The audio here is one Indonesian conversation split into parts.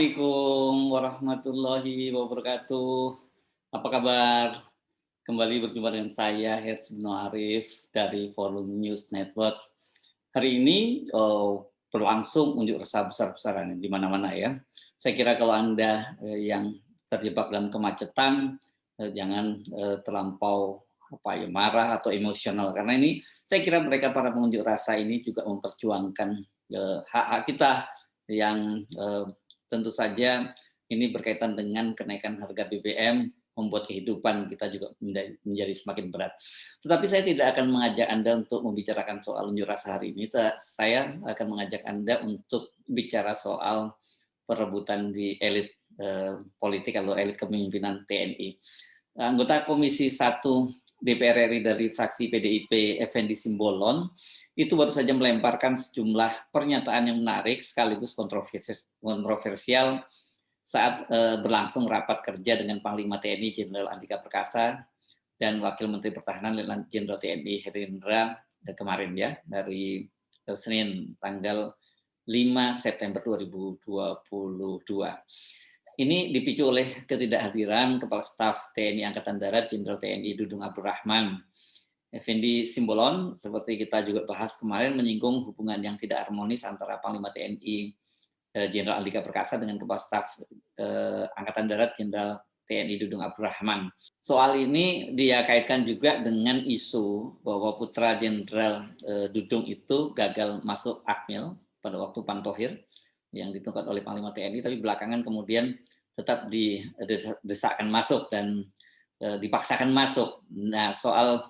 Assalamualaikum warahmatullahi wabarakatuh. Apa kabar? Kembali berjumpa dengan saya Hersy Bnu Arif dari Forum News Network. Hari ini berlangsung unjuk rasa besar-besaran di mana-mana ya. Saya kira kalau Anda yang terjebak dalam kemacetan jangan terlampau marah atau emosional, karena ini saya kira mereka para pengunjuk rasa ini juga memperjuangkan hak-hak kita yang tentu saja ini berkaitan dengan kenaikan harga BBM, membuat kehidupan kita juga menjadi semakin berat. Tetapi saya tidak akan mengajak Anda untuk membicarakan soal unjuk rasa hari ini. Saya akan mengajak Anda untuk bicara soal perebutan di elit politik atau elit kepemimpinan TNI. Anggota Komisi 1 DPR RI dari fraksi PDIP, Effendi Simbolon, itu baru saja melemparkan sejumlah pernyataan yang menarik sekaligus kontroversial saat berlangsung rapat kerja dengan Panglima TNI Jenderal Andika Perkasa dan Wakil Menteri Pertahanan Letnan Jenderal TNI Herindra kemarin ya, dari Senin tanggal 5 September 2022. Ini dipicu oleh ketidakhadiran Kepala Staf TNI Angkatan Darat Jenderal TNI Dudung Abdurrahman. Effendi Simbolon, seperti kita juga bahas kemarin, menyinggung hubungan yang tidak harmonis antara Panglima TNI Jenderal Andika Perkasa dengan Kepala Staf Angkatan Darat Jenderal TNI Dudung Abdurrahman. Soal ini dia kaitkan juga dengan isu bahwa putra Jenderal Dudung itu gagal masuk Akmil pada waktu Pantohir yang ditentukan oleh Panglima TNI, tapi belakangan kemudian tetap didesakkan masuk dan dipaksakan masuk. Nah, soal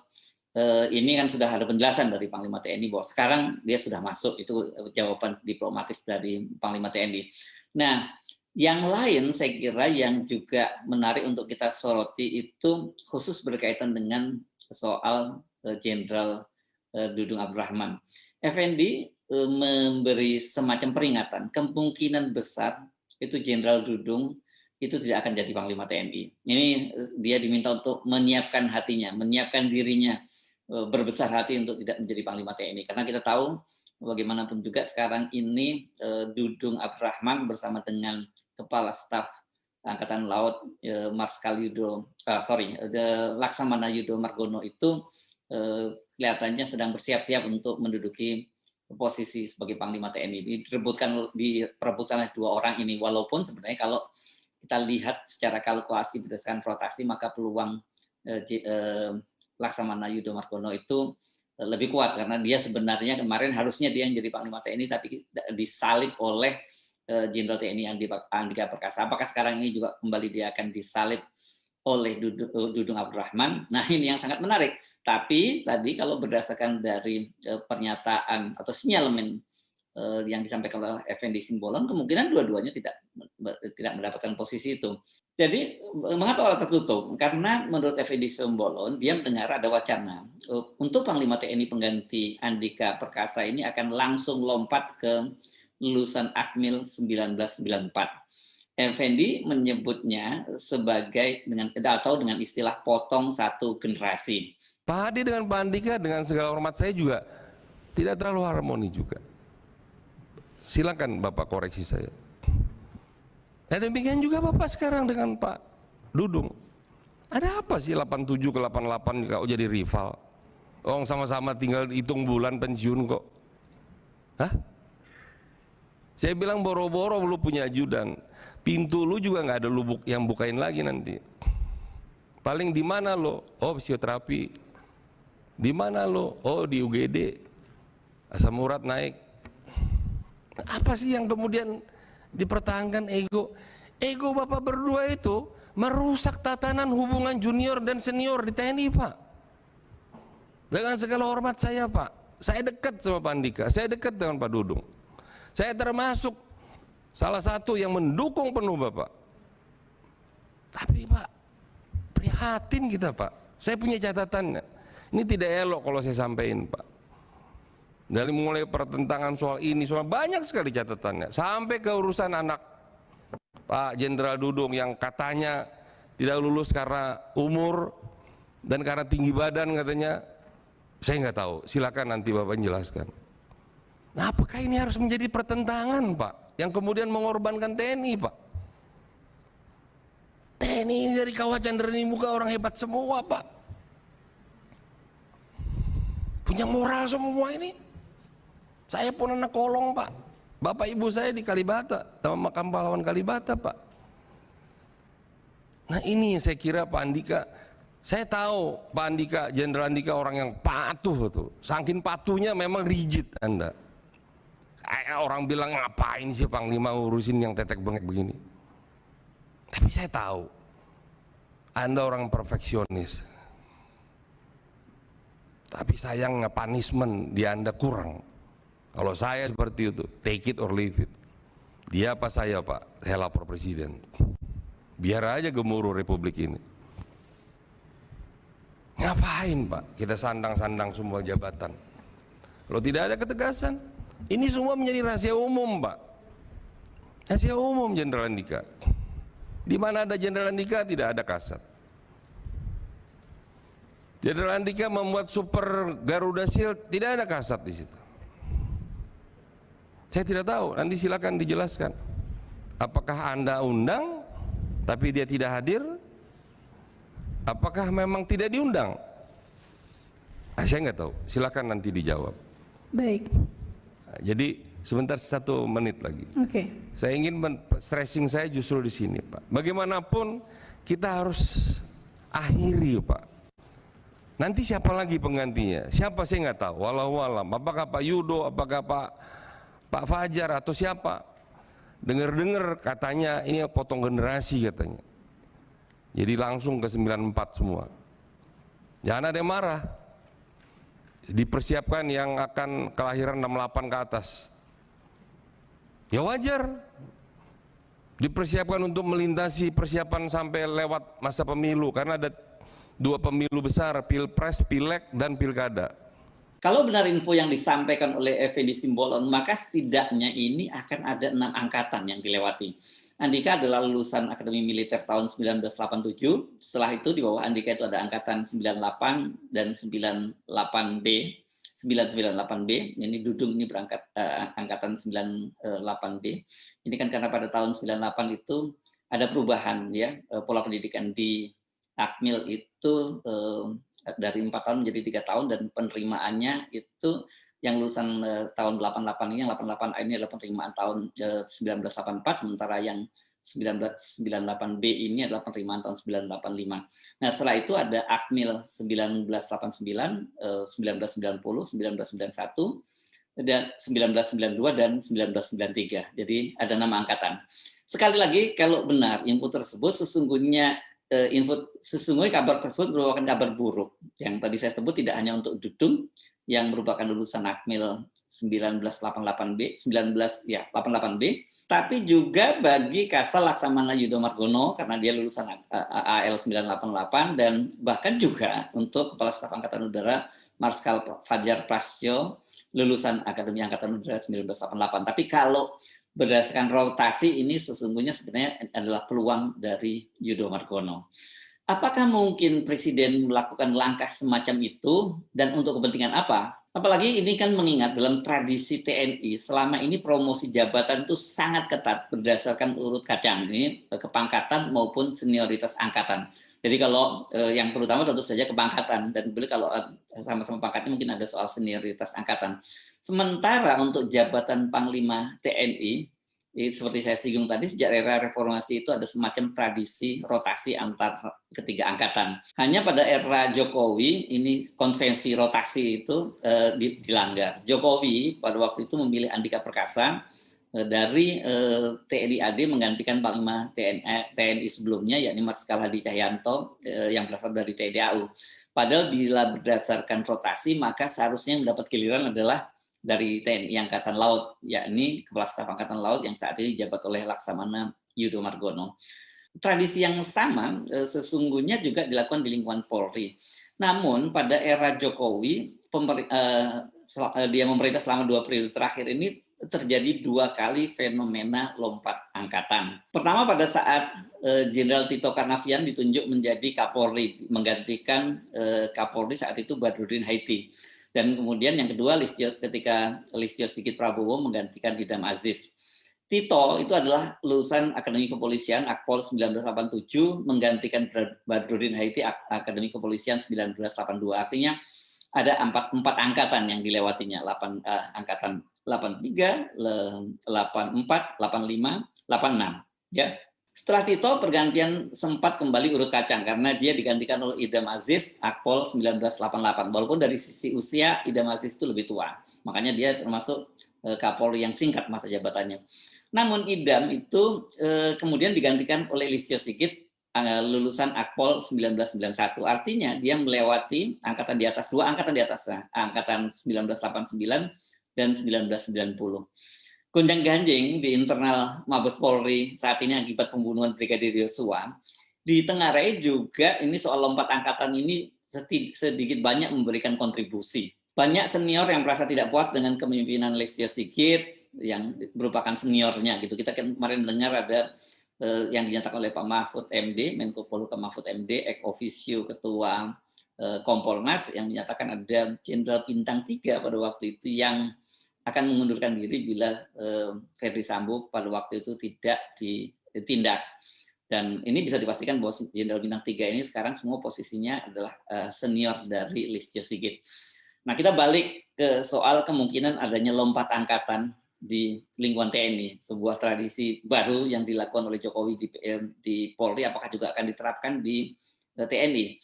ini kan sudah ada penjelasan dari Panglima TNI bahwa sekarang dia sudah masuk, itu jawaban diplomatis dari Panglima TNI. Nah, yang lain saya kira yang juga menarik untuk kita soroti itu khusus berkaitan dengan soal Jenderal Dudung Abdurrahman. Effendi memberi semacam peringatan, kemungkinan besar itu Jenderal Dudung itu tidak akan jadi Panglima TNI. Ini dia diminta untuk menyiapkan hatinya, menyiapkan dirinya, berbesar hati untuk tidak menjadi Panglima TNI. Karena kita tahu bagaimanapun juga sekarang ini Dudung Abdurrahman bersama dengan Kepala Staf Angkatan Laut Laksamana Yudo Margono itu kelihatannya sedang bersiap-siap untuk menduduki posisi sebagai Panglima TNI. Diperebutkan oleh dua orang ini, walaupun sebenarnya kalau kita lihat secara kalkulasi berdasarkan rotasi, maka peluang Laksamana Yudo Margono itu lebih kuat, karena dia sebenarnya kemarin harusnya dia yang jadi Panglima TNI, tapi disalib oleh Jenderal TNI Andika Perkasa. Apakah sekarang ini juga kembali dia akan disalib oleh Dudung Abdurrahman? Nah, ini yang sangat menarik. Tapi tadi kalau berdasarkan dari pernyataan atau sinyalemen yang disampaikan oleh Effendi Simbolon, kemungkinan dua-duanya tidak mendapatkan posisi itu. Jadi mengapa tertutup? Karena menurut Effendi Simbolon, dia mendengar ada wacana untuk Panglima TNI pengganti Andika Perkasa ini akan langsung lompat ke lulusan Akmil 1994. Effendi menyebutnya sebagai dengan istilah potong satu generasi. Pak Hadi dengan Pak Andika, dengan segala hormat saya juga tidak terlalu harmoni juga. Silakan Bapak koreksi saya. Dan demikian juga Bapak sekarang dengan Pak Dudung. Ada apa sih 87 ke 88 kalau jadi rival? Oh, sama-sama tinggal hitung bulan pensiun kok. Hah? Saya bilang boro-boro lu punya ajudan. Pintu lu juga nggak ada lu yang bukain lagi nanti. Paling di mana lo? Oh, fisioterapi. Di mana lo? Oh, di UGD. Asam urat naik. Apa sih yang kemudian dipertahankan ego? Ego Bapak berdua itu merusak tatanan hubungan junior dan senior di TNI, Pak. Dengan segala hormat saya, Pak, saya dekat sama Pak Andika, saya dekat dengan Pak Dudung. Saya termasuk salah satu yang mendukung penuh Bapak. Tapi Pak, prihatin kita Pak. Saya punya catatannya. Ini tidak elok kalau saya sampaikan Pak. Dari mulai pertentangan soal ini, soal banyak sekali catatannya. Sampai ke urusan anak Pak Jenderal Dudung yang katanya tidak lulus karena umur dan karena tinggi badan katanya. Saya nggak tahu, silakan nanti Bapak jelaskan. Nah, apakah ini harus menjadi pertentangan Pak? yang kemudian mengorbankan TNI, Pak. TNI ini dari Kawah Chandra Muka orang hebat semua, Pak. Punya moral semua ini. Saya pun anak kolong, Pak. Bapak ibu saya di Kalibata, sama makam pahlawan Kalibata, Pak. Nah ini yang saya kira Pak Andika, saya tahu Pak Andika, Jenderal Andika orang yang patuh tuh. Saking patuhnya memang rigid Anda. Orang bilang ngapain sih Panglima ngurusin yang tetek bengek begini. Tapi saya tahu Anda orang perfeksionis. Tapi sayang punishment di Anda kurang. Kalau saya seperti itu, take it or leave it. Dia apa saya Pak? Saya lapor Presiden. Biar aja gemuruh Republik ini. Ngapain Pak? Kita sandang-sandang semua jabatan. Kalau tidak ada ketegasan, ini semua menjadi rahasia umum Pak. Rahasia umum Jenderal Andika. Di mana ada Jenderal Andika tidak ada kasat. Jenderal Andika membuat Super Garuda Shield, tidak ada kasat di situ. Saya tidak tahu, nanti silakan dijelaskan. Apakah Anda undang, tapi dia tidak hadir? Apakah memang tidak diundang? Saya nggak tahu, silakan nanti dijawab. Baik. Jadi sebentar 1 menit lagi. Oke. Saya ingin stressing saya justru di sini, Pak. Bagaimanapun kita harus akhiri, Pak. Nanti siapa lagi penggantinya? Siapa saya nggak tahu. Walau alam. Apakah Pak Yudo? Apakah Pak Fajar atau siapa? Dengar-dengar katanya ini potong generasi katanya. Jadi langsung ke 94 semua. Jangan ada yang marah. Dipersiapkan yang akan kelahiran 68 ke atas. Ya wajar. Dipersiapkan untuk melintasi persiapan sampai lewat masa pemilu karena ada 2 pemilu besar, Pilpres, Pileg dan Pilkada. Kalau benar info yang disampaikan oleh Effendi Simbolon, maka setidaknya ini akan ada 6 angkatan yang dilewati. Andika adalah lulusan Akademi Militer tahun 1987. Setelah itu di bawah Andika itu ada angkatan 98 dan 98B. 998B, ini Dudung ini berangkat angkatan 98B. Ini kan karena pada tahun 98 itu ada perubahan ya, pola pendidikan di Akmil itu dari 4 tahun menjadi 3 tahun dan penerimaannya itu yang lulusan tahun 88 ini, yang 88 ini adalah penerimaan tahun 1984, sementara yang 1998B ini adalah penerimaan tahun 1985. Nah setelah itu ada Akmil 1989, 1990, 1991, dan 1992 dan 1993. Jadi ada 6 angkatan. Sekali lagi kalau benar info tersebut sesungguhnya kabar tersebut merupakan kabar buruk. Yang tadi saya sebut tidak hanya untuk Dudung yang merupakan lulusan Akmil 1988B, 88B, tapi juga bagi Kasal Laksamana Yudo Margono karena dia lulusan AL 988 dan bahkan juga untuk Kepala Staf Angkatan Udara Marskal Fajar Prasetyo lulusan Akademi Angkatan Udara 1988. Tapi kalau berdasarkan rotasi ini sesungguhnya sebenarnya adalah peluang dari Yudo Margono. Apakah mungkin Presiden melakukan langkah semacam itu dan untuk kepentingan apa? Apalagi ini kan mengingat dalam tradisi TNI selama ini promosi jabatan itu sangat ketat berdasarkan urut kacang ini kepangkatan maupun senioritas angkatan. Jadi kalau yang terutama tentu saja kepangkatan dan kalau sama-sama pangkatnya mungkin ada soal senioritas angkatan. Sementara untuk jabatan Panglima TNI seperti saya singgung tadi, sejak era reformasi itu ada semacam tradisi rotasi antar ketiga angkatan. Hanya pada era Jokowi, ini konvensi rotasi itu dilanggar. Jokowi pada waktu itu memilih Andika Perkasa dari TNI AD menggantikan Panglima TNI sebelumnya, yakni Marskal Hadi Cahyanto yang berasal dari TNI AU. Padahal bila berdasarkan rotasi, maka seharusnya yang mendapat giliran adalah dari TNI Angkatan Laut, yakni Kepala Staf Angkatan Laut yang saat ini dijabat oleh Laksamana Yudo Margono. Tradisi yang sama sesungguhnya juga dilakukan di lingkungan Polri. Namun pada era Jokowi, dia memerintah selama 2 periode terakhir ini terjadi 2 kali fenomena lompat angkatan. Pertama pada saat Jenderal Tito Karnavian ditunjuk menjadi Kapolri, menggantikan Kapolri saat itu Badrudin Haiti. Dan kemudian yang kedua ketika Listio Sigit Prabowo menggantikan Idam Aziz. Tito itu adalah lulusan Akademi Kepolisian Akpol 1987 menggantikan Badrudin Haiti Akademi Kepolisian 1982. Artinya ada empat angkatan yang dilewatinya, angkatan 83, 84, 85, 86. Ya. Setelah Tito, pergantian sempat kembali urut kacang karena dia digantikan oleh Idam Aziz Akpol 1988. Walaupun dari sisi usia Idam Aziz itu lebih tua, makanya dia termasuk Kapolri yang singkat masa jabatannya. Namun Idam itu kemudian digantikan oleh Listio Sigit, lulusan Akpol 1991. Artinya dia melewati angkatan di atas, dua angkatan di atas, angkatan 1989 dan 1990. Gonjang-ganjing di internal Mabes Polri saat ini akibat pembunuhan Brigadir Yosua, ditengarai juga ini soal lompat angkatan ini sedikit banyak memberikan kontribusi. Banyak senior yang merasa tidak puas dengan kepemimpinan Listio Sigit, yang merupakan seniornya gitu. Kita kemarin dengar ada yang dinyatakan oleh Pak Mahfud MD, Menko Polhukam Mahfud MD, ex officio Ketua Kompolnas yang menyatakan ada Jenderal Bintang 3 pada waktu itu yang akan mengundurkan diri bila Ferdi Sambo pada waktu itu tidak ditindak. Dan ini bisa dipastikan bahwa Jenderal Bintang 3 ini sekarang semua posisinya adalah senior dari Listio Sigit. Nah, kita balik ke soal kemungkinan adanya lompat angkatan di lingkungan TNI, sebuah tradisi baru yang dilakukan oleh Jokowi di Polri, apakah juga akan diterapkan di TNI?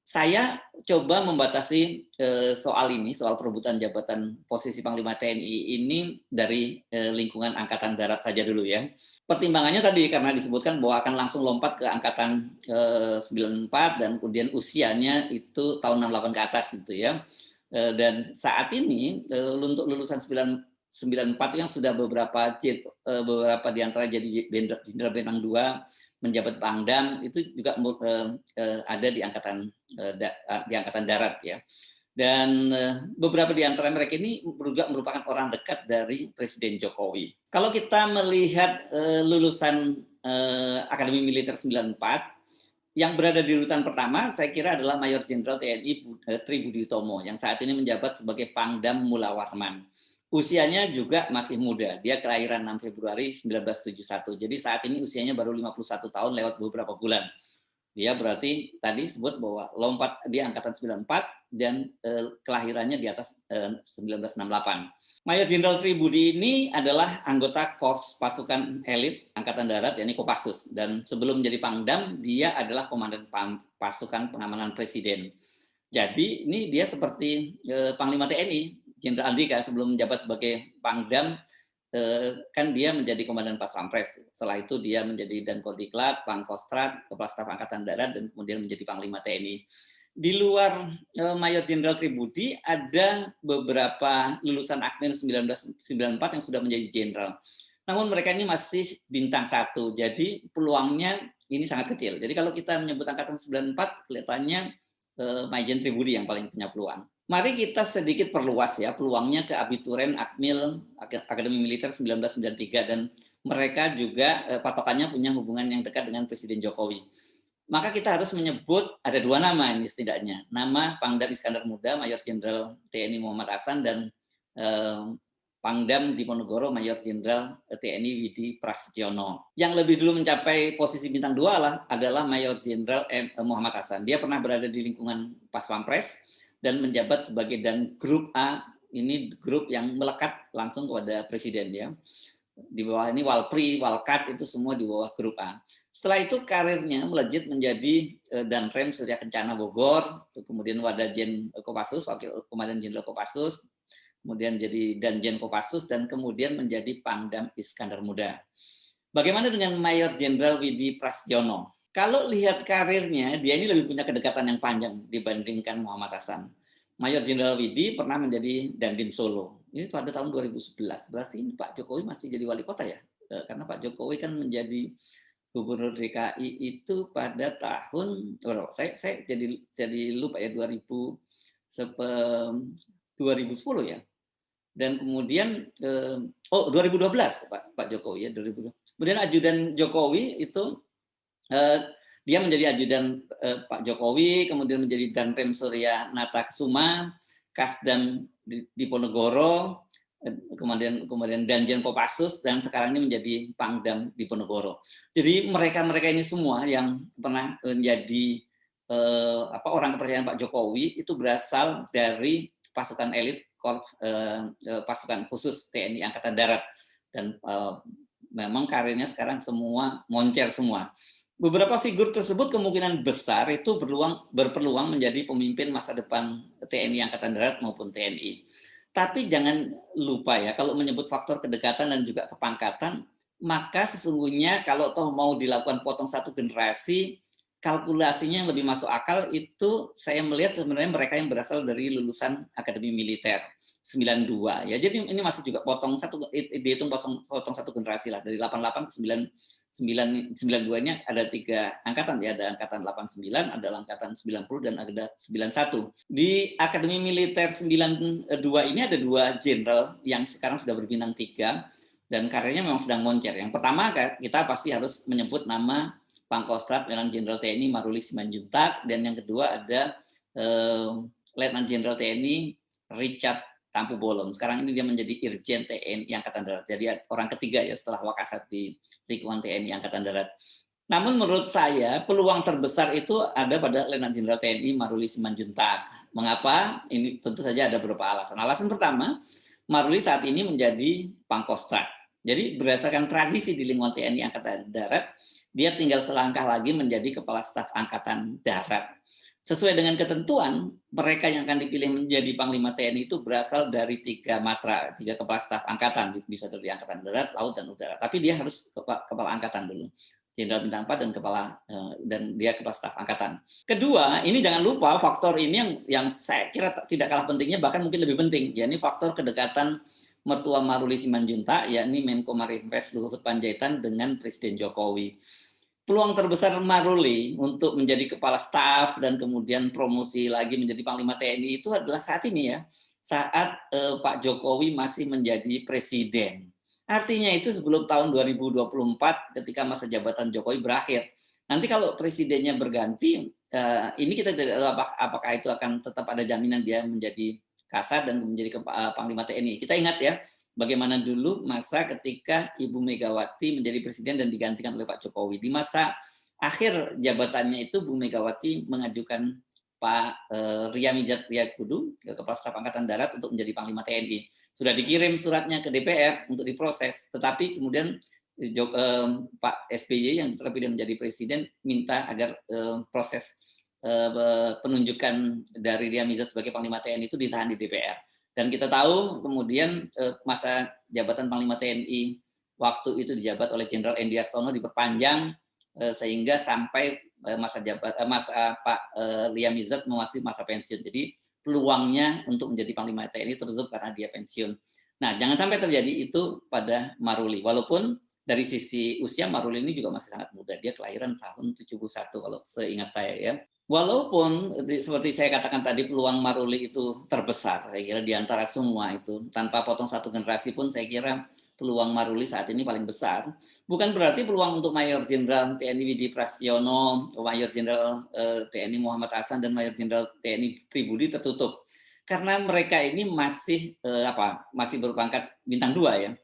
Saya coba membatasi soal ini, soal perebutan jabatan posisi Panglima TNI ini dari lingkungan Angkatan Darat saja dulu ya. Pertimbangannya tadi karena disebutkan bahwa akan langsung lompat ke Angkatan 94 dan kemudian usianya itu tahun 68 ke atas gitu ya. Dan saat ini untuk lulusan 94 yang sudah beberapa di antara jadi Jenderal Bintang 2, menjabat Pangdam, itu juga ada di angkatan darat ya. Dan beberapa di antara mereka ini juga merupakan orang dekat dari Presiden Jokowi. Kalau kita melihat lulusan Akademi Militer 94 yang berada di urutan pertama, saya kira adalah Mayor Jenderal TNI Tri Budi Utomo yang saat ini menjabat sebagai Pangdam Mula Warman. Usianya juga masih muda, dia kelahiran 6 Februari 1971. Jadi saat ini usianya baru 51 tahun lewat beberapa bulan. Dia berarti tadi sebut bahwa lompat di angkatan 94 dan kelahirannya di atas 1968. Mayor Jenderal Tri Budi ini adalah anggota Korps Pasukan Elit Angkatan Darat, yakni Kopassus. Dan sebelum menjadi Pangdam, dia adalah Komandan Pasukan Pengamanan Presiden. Jadi ini dia seperti Panglima TNI, Jenderal Andika sebelum menjabat sebagai Pangdam, kan dia menjadi Komandan Pas Pampres. Setelah itu dia menjadi Dankordiklat, Pangkostrat, Kepala Staf Angkatan Darat, dan kemudian menjadi Panglima TNI. Di luar Mayor Jenderal Tri Budi, ada beberapa lulusan Akmil 1994 yang sudah menjadi jenderal. Namun mereka ini masih bintang 1, jadi peluangnya ini sangat kecil. Jadi kalau kita menyebut Angkatan 94, kelihatannya Majen Tri Budi yang paling punya peluang. Mari kita sedikit perluas ya peluangnya ke abituren Akmil Akademi Militer 1993 dan mereka juga patokannya punya hubungan yang dekat dengan Presiden Jokowi. Maka kita harus menyebut ada 2 nama ini setidaknya. Nama Pangdam Iskandar Muda, Mayor Jenderal TNI Muhammad Hasan, dan Pangdam Diponegoro, Mayor Jenderal TNI Widi Prasetyono. Yang lebih dulu mencapai posisi bintang 2 adalah Mayor Jenderal Muhammad Hasan. Dia pernah berada di lingkungan Pas Pampres dan menjabat sebagai dan grup A, ini grup yang melekat langsung kepada Presiden ya. Di bawah ini Walpri, Walkat itu semua di bawah grup A. Setelah itu karirnya melejit menjadi Danrem Surya Kencana Bogor, kemudian Wadajen Kopassus, Wakil Komandan Jenderal Kopassus, kemudian jadi Danjen Kopassus, dan kemudian menjadi Pangdam Iskandar Muda. Bagaimana dengan Mayor Jenderal Widi Prasetyono? Kalau lihat karirnya, dia ini lebih punya kedekatan yang panjang dibandingkan Muhammad Hasan. Mayor Jenderal Widi pernah menjadi Dandim Solo. Ini pada tahun 2011. Berarti ini Pak Jokowi masih jadi wali kota ya? Karena Pak Jokowi kan menjadi Gubernur DKI itu pada tahun, saya jadi lupa ya, 2010 ya. Dan kemudian 2012 Pak Jokowi ya, 2012. Kemudian ajudan Jokowi itu dia menjadi ajudan Pak Jokowi, kemudian menjadi Danrem Surya Nata Kusuma, Kasdam Diponegoro, kemudian Danjen Kopassus, dan sekarang ini menjadi Pangdam Diponegoro. Jadi mereka ini semua yang pernah menjadi orang kepercayaan Pak Jokowi itu berasal dari pasukan elit pasukan khusus TNI Angkatan Darat, dan memang karirnya sekarang semua moncer semua. Beberapa figur tersebut kemungkinan besar itu berpeluang menjadi pemimpin masa depan TNI Angkatan Darat maupun TNI. Tapi jangan lupa ya, kalau menyebut faktor kedekatan dan juga kepangkatan, maka sesungguhnya kalau toh mau dilakukan potong satu generasi, kalkulasinya yang lebih masuk akal itu saya melihat sebenarnya mereka yang berasal dari lulusan Akademi Militer 92 ya. Jadi ini masih juga dihitung potong satu generasi lah, dari 88 ke 92-nya ada 3 angkatan ya, ada angkatan 89, ada angkatan 90 dan ada 91. Di Akademi Militer 92 ini ada 2 jenderal yang sekarang sudah berbintang 3 dan karirnya memang sedang moncer. Yang pertama kita pasti harus menyebut nama Pangkostrat Letnan Jenderal TNI Maruli Simanjuntak, dan yang kedua ada Letnan Jenderal TNI Richard Tampu Bolon. Sekarang ini dia menjadi Irjen TNI Angkatan Darat. Jadi orang ketiga ya setelah Wakasat di lingkungan TNI Angkatan Darat. Namun menurut saya peluang terbesar itu ada pada Letnan Jenderal TNI Maruli Simanjuntak. Mengapa? Ini tentu saja ada beberapa alasan. Alasan pertama, Maruli saat ini menjadi Pangkostrat. Jadi berdasarkan tradisi di lingkungan TNI Angkatan Darat, dia tinggal selangkah lagi menjadi Kepala Staf Angkatan Darat. Sesuai dengan ketentuan, mereka yang akan dipilih menjadi Panglima TNI itu berasal dari 3 matra, 3 kepala staf angkatan, bisa dari Angkatan Darat, Laut, dan Udara. Tapi dia harus kepala angkatan dulu, Jenderal Bintang 4 dan dia kepala staf angkatan. Kedua, ini jangan lupa faktor ini yang saya kira tidak kalah pentingnya, bahkan mungkin lebih penting, yakni faktor kedekatan mertua Maruli Simanjuntak, yakni Menko Marinvest Luhut Panjaitan dengan Presiden Jokowi. Peluang terbesar Maruli untuk menjadi kepala staf dan kemudian promosi lagi menjadi Panglima TNI itu adalah saat ini ya, saat Pak Jokowi masih menjadi presiden. Artinya itu sebelum tahun 2024 ketika masa jabatan Jokowi berakhir. Nanti kalau presidennya berganti, ini kita tidak tahu apakah itu akan tetap ada jaminan dia menjadi Kasat dan menjadi Panglima TNI. Kita ingat ya, bagaimana dulu masa ketika Ibu Megawati menjadi presiden dan digantikan oleh Pak Jokowi. Di masa akhir jabatannya itu Bu Megawati mengajukan Pak Riamizat Riyakudu, Kepala Staf Angkatan Darat, untuk menjadi Panglima TNI. Sudah dikirim suratnya ke DPR untuk diproses, tetapi kemudian Pak SBY yang terpilih menjadi presiden minta agar proses penunjukan dari Riamizat sebagai Panglima TNI itu ditahan di DPR. Dan kita tahu kemudian masa jabatan Panglima TNI waktu itu dijabat oleh Jenderal Endi Hartono diperpanjang sehingga sampai masa Pak Riamizat memasuki masa pensiun. Jadi peluangnya untuk menjadi Panglima TNI tertutup karena dia pensiun. Nah, jangan sampai terjadi itu pada Maruli. Walaupun dari sisi usia Maruli ini juga masih sangat muda. Dia kelahiran tahun 71 kalau seingat saya ya. Walaupun seperti saya katakan tadi peluang Maruli itu terbesar, saya kira di antara semua itu, tanpa potong satu generasi pun saya kira peluang Maruli saat ini paling besar. Bukan berarti peluang untuk Mayor Jenderal TNI Widi Prasetyono, Mayor Jenderal TNI Muhammad Hasan, dan Mayor Jenderal TNI Tribudi tertutup. Karena mereka ini masih berpangkat bintang 2 ya.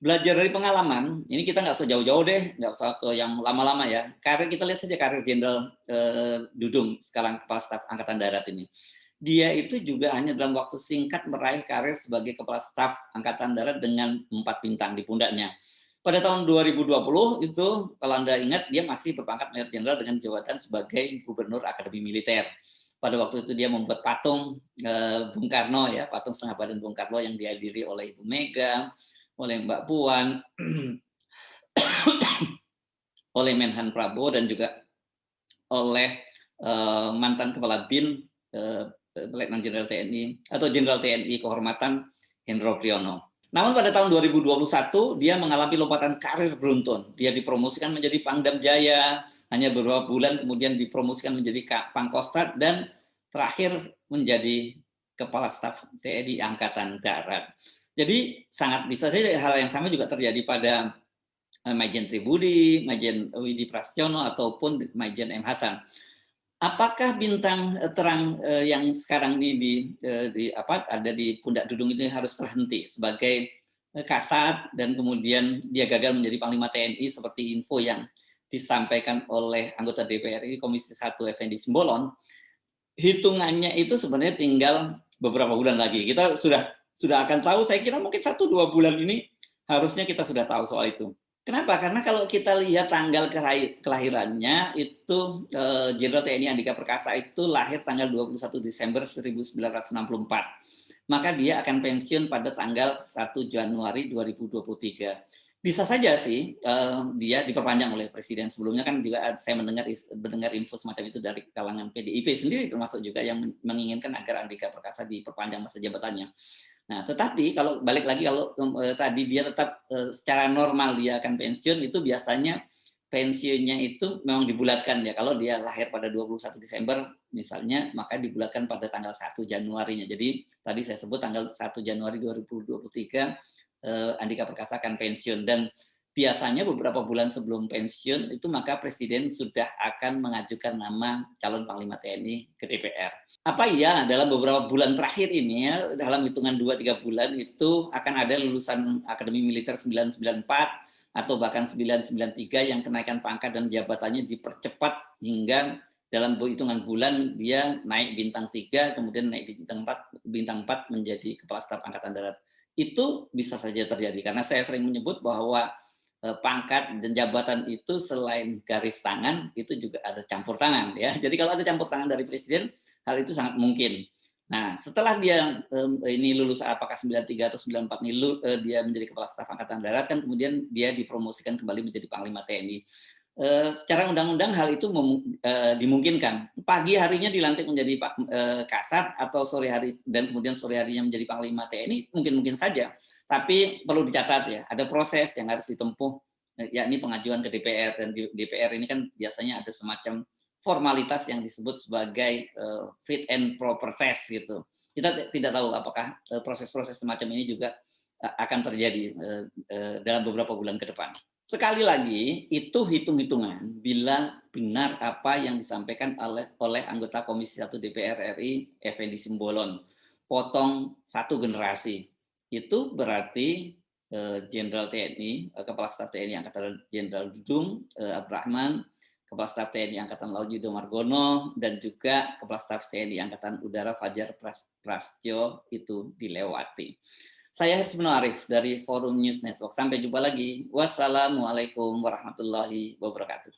Belajar dari pengalaman, ini kita nggak usah jauh-jauh deh, nggak usah ke yang lama-lama ya. Karir kita lihat saja karir Jenderal Dudung, sekarang Kepala Staf Angkatan Darat ini. Dia itu juga hanya dalam waktu singkat meraih karir sebagai Kepala Staf Angkatan Darat dengan 4 bintang di pundaknya. Pada tahun 2020 itu, kalau Anda ingat, dia masih berpangkat Mayor Jenderal dengan jabatan sebagai Gubernur Akademi Militer. Pada waktu itu dia membuat patung Bung Karno ya, patung setengah badan Bung Karno yang dihadiri oleh Ibu Mega, oleh Mbak Puan, oleh Menhan Prabowo, dan juga oleh mantan Kepala BIN Letnan Jenderal TNI atau Jenderal TNI Kehormatan Hendro Priyono. Namun pada tahun 2021 dia mengalami lompatan karir beruntun. Dia dipromosikan menjadi Pangdam Jaya, hanya beberapa bulan kemudian dipromosikan menjadi Pangkostrat, dan terakhir menjadi Kepala Staf TNI Angkatan Darat. Jadi sangat bisa saja hal yang sama juga terjadi pada Majen Tribudi, Majen Widi Prasetyono, ataupun Majen M. Hasan. Apakah bintang terang yang sekarang ini ada di pundak Dudung ini harus terhenti sebagai kasat dan kemudian dia gagal menjadi Panglima TNI seperti info yang disampaikan oleh anggota DPR ini Komisi 1 Effendi Simbolon? Hitungannya itu sebenarnya tinggal beberapa bulan lagi. Kita sudah akan tahu, saya kira mungkin 1-2 bulan ini harusnya kita sudah tahu soal itu. Kenapa? Karena kalau kita lihat tanggal kelahirannya itu Jenderal TNI Andika Perkasa itu lahir tanggal 21 Desember 1964. Maka dia akan pensiun pada tanggal 1 Januari 2023. Bisa saja sih dia diperpanjang oleh presiden. Sebelumnya kan juga saya mendengar info semacam itu dari kalangan PDIP sendiri, termasuk juga yang menginginkan agar Andika Perkasa diperpanjang masa jabatannya. Nah, tetapi kalau balik lagi kalau tadi dia tetap secara normal dia akan pensiun, itu biasanya pensiunnya itu memang dibulatkan ya. Kalau dia lahir pada 21 Desember misalnya, maka dibulatkan pada tanggal 1 Januarinya. Jadi tadi saya sebut tanggal 1 Januari 2023 Andika Perkasa akan pensiun, dan biasanya beberapa bulan sebelum pensiun itu maka presiden sudah akan mengajukan nama calon Panglima TNI ke DPR. Apa iya dalam beberapa bulan terakhir ini ya, dalam hitungan 2-3 bulan itu akan ada lulusan Akademi Militer 994 atau bahkan 993 yang kenaikan pangkat dan jabatannya dipercepat hingga dalam hitungan bulan dia naik bintang 3, kemudian naik bintang 4 menjadi Kepala Staf Angkatan Darat. Itu bisa saja terjadi karena saya sering menyebut bahwa pangkat dan jabatan itu selain garis tangan itu juga ada campur tangan ya. Jadi kalau ada campur tangan dari presiden, hal itu sangat mungkin. Nah, setelah dia ini lulus apakah 93 atau 94 ini dia menjadi Kepala Staf Angkatan Darat, kan kemudian dia dipromosikan kembali menjadi Panglima TNI. Secara undang-undang hal itu dimungkinkan. Pagi harinya dilantik menjadi Kasat atau sore hari dan kemudian sore harinya menjadi Panglima TNI, mungkin saja. Tapi perlu dicatat ya, ada proses yang harus ditempuh, yakni pengajuan ke DPR, dan di DPR ini kan biasanya ada semacam formalitas yang disebut sebagai fit and proper test gitu. Kita tidak tahu apakah proses-proses semacam ini juga akan terjadi dalam beberapa bulan ke depan. Sekali lagi, itu hitung-hitungan bila benar apa yang disampaikan oleh anggota Komisi 1 DPR RI, Effendi Simbolon. Potong satu generasi. Itu berarti Jenderal TNI, Kepala Staf TNI Angkatan Jenderal Dudung Abdurrahman, Kepala Staf TNI Angkatan Laut Yudo Margono, dan juga Kepala Staf TNI Angkatan Udara Fajar Prasetyo itu dilewati. Saya Hirsmino Arif dari Forum News Network. Sampai jumpa lagi. Wassalamualaikum warahmatullahi wabarakatuh.